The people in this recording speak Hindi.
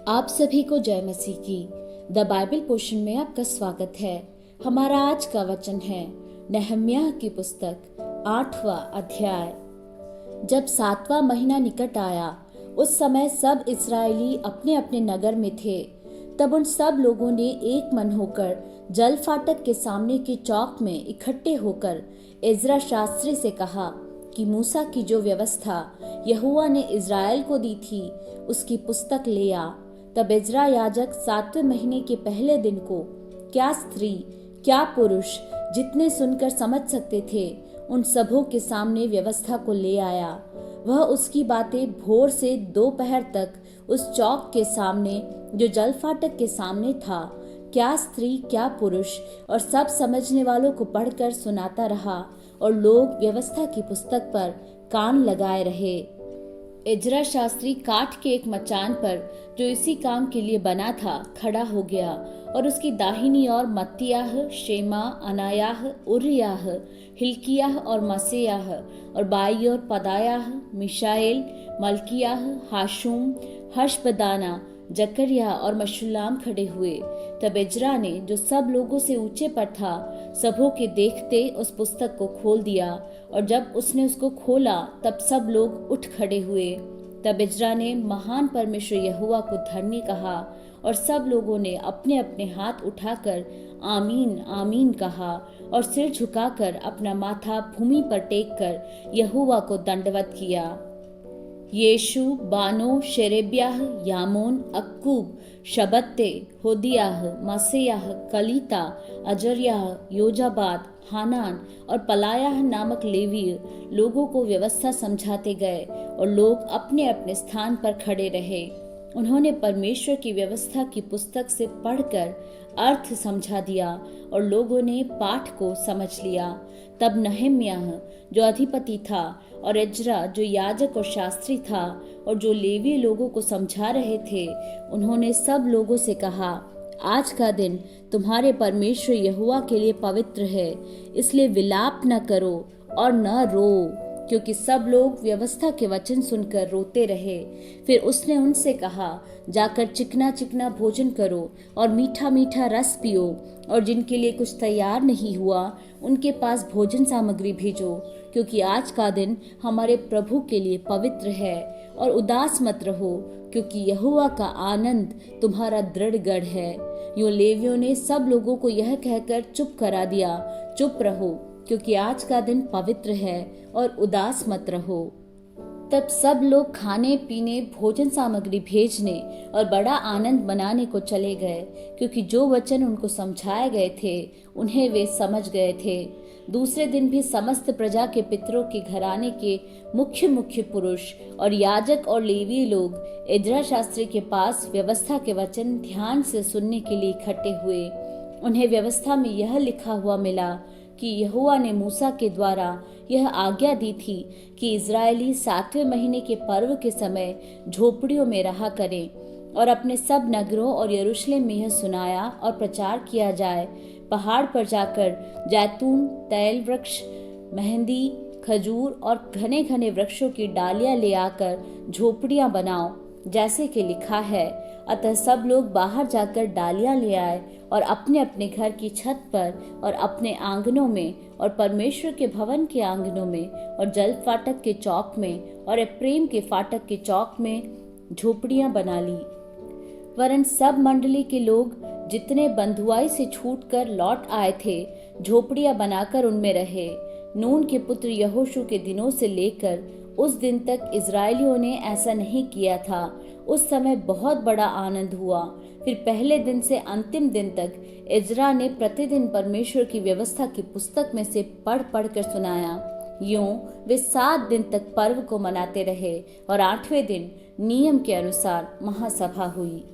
आप सभी को जय मसीह की द बाइबल पोर्शन में आपका स्वागत है। हमारा आज का वचन है नहम्याह की पुस्तक 8वां अध्याय। जब 7वां महीना निकट आया, उस समय सब इस्राएली अपने अपने नगर में थे। तब उन सब लोगों ने एक मन होकर जल फाटक के सामने के चौक में इकट्ठे होकर एज्रा शास्त्री से कहा कि मूसा की जो व्यवस्था यहोवा ने इज़राइल को दी थी, उसकी पुस्तक ले आ। तब एज्रा याजक 7वें महीने के पहले दिन को क्या स्त्री क्या पुरुष जितने सुनकर समझ सकते थे, उन सबों के सामने व्यवस्था को ले आया। वह उसकी बातें भोर से दोपहर तक उस चौक के सामने जो जल फाटक के सामने था, क्या स्त्री क्या पुरुष और सब समझने वालों को पढ़कर सुनाता रहा, और लोग व्यवस्था की पुस्तक पर कान लगाए रहे। एज्रा शास्त्री काठ के एक मचान पर जो इसी काम के लिए बना था खड़ा हो गया, और उसकी दाहिनी ओर मत्तियाह, शेमा, अनायाह, उर्रियाह, हिल्कियाह और मसेयाह, और बाई ओर पदायाह, मिशाएल, मल्कियाह, हाशुम, हशबदाना, जकरिया और मशुल्लाम खड़े हुए। तब एज्रा ने, जो सब लोगों से ऊंचे पर था, सबों के देखते उस पुस्तक को खोल दिया, और जब उसने उसको खोला तब सब लोग उठ खड़े हुए। तब एज्रा ने महान परमेश्वर यहोवा को धन्य कहा, और सब लोगों ने अपने अपने हाथ उठाकर आमीन आमीन कहा, और सिर झुकाकर अपना माथा भूमि पर टेक कर यहोवा को दंडवत किया। येशु, बानो, शेरेब्याह, यामोन, अक्कूब, शबत्ते, होदियाह, मसेयाह, कलीता, अजर्याह, योजाबाद, हानान और पलायाह नामक लेवीय लोगों को व्यवस्था समझाते गए, और लोग अपने अपने स्थान पर खड़े रहे। उन्होंने परमेश्वर की व्यवस्था की पुस्तक से पढ़कर अर्थ समझा दिया, और लोगों ने पाठ को समझ लिया। तब नहम्याह जो अधिपति था, और एज्रा जो याजक और शास्त्री था, और जो लेवी लोगों को समझा रहे थे, उन्होंने सब लोगों से कहा, आज का दिन तुम्हारे परमेश्वर यहोवा के लिए पवित्र है, इसलिए विलाप न करो और न रो, क्योंकि सब लोग व्यवस्था के वचन सुनकर रोते रहे। फिर उसने उनसे कहा, जाकर चिकना चिकना भोजन करो और मीठा मीठा रस पियो, और जिनके लिए कुछ तैयार नहीं हुआ उनके पास भोजन सामग्री भेजो, क्योंकि आज का दिन हमारे प्रभु के लिए पवित्र है। और उदास मत रहो, क्योंकि यहोवा का आनंद तुम्हारा दृढ़ गढ़ है। यूं लेवियों ने सब लोगों को यह कहकर चुप करा दिया, चुप रहो, क्योंकि आज का दिन पवित्र है, और उदास मत रहो। तब सब लोग खाने पीने भोजन सामग्री भेजने और बड़ा आनंद मनाने को चले गए, क्योंकि जो वचन उनको समझाए गए थे उन्हें वे समझ गए थे। दूसरे दिन भी समस्त प्रजा के पितरों के घराने के मुख्य मुख्य पुरुष और याजक और लेवी लोग एज्रा शास्त्री के पास व्यवस्था के वचन ध्यान से सुनने के लिए इकट्ठे हुए। उन्हें व्यवस्था में यह लिखा हुआ मिला कि यहोवा ने मूसा के द्वारा यह आज्ञा दी थी कि इज़राइली 7वें महीने के पर्व के समय झोपड़ियों में रहा करें, और अपने सब नगरों और यरूशलेम में यह सुनाया और प्रचार किया जाए, पहाड़ पर जाकर जैतून, तैल वृक्ष, मेहंदी, खजूर और घने घने वृक्षों की डालियां ले आकर झोपड़ियां बनाओ, जैसे कि लिखा है। अतः सब लोग बाहर जाकर डालियां ले आए, और अपने अपने घर की छत पर और अपने आंगनों में और परमेश्वर के भवन के आंगनों में और जल फाटक के चौक में और एप्रेम के फाटक के चौक में झोपड़ियां बना ली। वरन सब मंडली के लोग जितने बंधुआई से छूटकर लौट आए थे, झोपड़ियां बनाकर उनमें रहे। नून के पुत्र यहोशू के दिनों से लेकर उस दिन तक इज़राइलियों ने ऐसा नहीं किया था। उस समय बहुत बड़ा आनंद हुआ। फिर पहले दिन से अंतिम दिन तक एज्रा ने प्रतिदिन परमेश्वर की व्यवस्था की पुस्तक में से पढ़ पढ़ कर सुनाया। यूं वे 7 दिन तक पर्व को मनाते रहे, और 8वें दिन नियम के अनुसार महासभा हुई।